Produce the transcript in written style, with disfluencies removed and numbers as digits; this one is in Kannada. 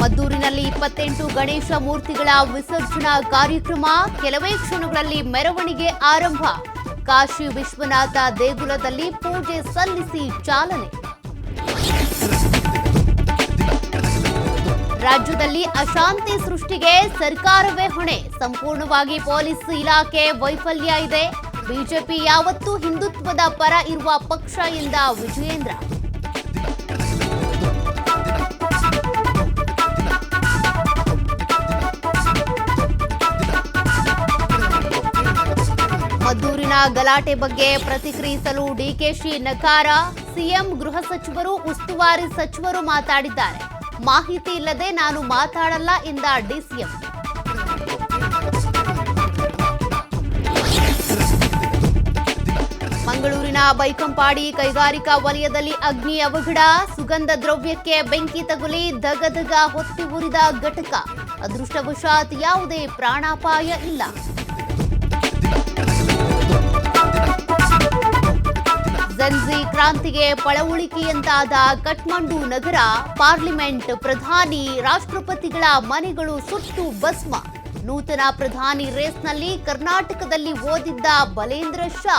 ಮದ್ದೂರಿನಲ್ಲಿ 28 ಗಣೇಶ ಮೂರ್ತಿಗಳ ವಿಸರ್ಜನಾ ಕಾರ್ಯಕ್ರಮ, ಕೆಲವೇ ಕ್ಷಣಗಳಲ್ಲಿ ಮೆರವಣಿಗೆ ಆರಂಭ. ಕಾಶಿ ವಿಶ್ವನಾಥ ದೇಗುಲದಲ್ಲಿ ಪೂಜೆ ಸಲ್ಲಿಸಿ ಚಾಲನೆ. ರಾಜ್ಯದಲ್ಲಿ ಅಶಾಂತಿ ಸೃಷ್ಟಿಗೆ ಸರ್ಕಾರವೇ ಹೊಣೆ, ಸಂಪೂರ್ಣವಾಗಿ ಪೊಲೀಸ್ ಇಲಾಖೆ ವೈಫಲ್ಯ ಇದೆ. ಬಿಜೆಪಿ ಯಾವತ್ತೂ ಹಿಂದುತ್ವದ ಪರ ಇರುವ ಪಕ್ಷ ಎಂದ ವಿಜಯೇಂದ್ರ. ಮದ್ದೂರಿನ ಗಲಾಟೆ ಬಗ್ಗೆ ಪ್ರತಿಕ್ರಿಯಿಸಲು ಡಿಕೆಶಿ ನಕಾರ. ಸಿಎಂ, ಗೃಹ ಸಚಿವರು, ಉಸ್ತುವಾರಿ ಸಚಿವರು ಮಾತಾಡಿದ್ದಾರೆ. ಮಾಹಿತಿ ಇಲ್ಲದೆ ನಾನು ಮಾತಾಡಲ್ಲ ಎಂದ ಡಿಸಿಎಂ. ಮಂಗಳೂರಿನ ಬೈಕಂಪಾಡಿ ಕೈಗಾರಿಕಾ ವಲಯದಲ್ಲಿ ಅಗ್ನಿ ಅವಘಡ, ಸುಗಂಧ ದ್ರವ್ಯಕ್ಕೆ ಬೆಂಕಿ ತಗುಲಿ ದಗದಗ ಹೊತ್ತಿ ಉರಿದ ಘಟಕ. ಅದೃಷ್ಟವಶಾತ್ ಯಾವುದೇ ಪ್ರಾಣಾಪಾಯ ಇಲ್ಲ. ಜನ್ಜಿ ಕ್ರಾಂತಿಗೆ ಪಳವಳಿಕೆಯಂತಾದ ಕಠ್ಮಂಡು ನಗರ, ಪಾರ್ಲಿಮೆಂಟ್, ಪ್ರಧಾನಿ, ರಾಷ್ಟ್ರಪತಿಗಳ ಮನೆಗಳು ಸುಟ್ಟು ಭಸ್ಮ. ನೂತನ ಪ್ರಧಾನಿ ರೇಸ್ನಲ್ಲಿ ಕರ್ನಾಟಕದಲ್ಲಿ ಓದಿದ್ದ ಬಲೇಂದ್ರ ಶಾ.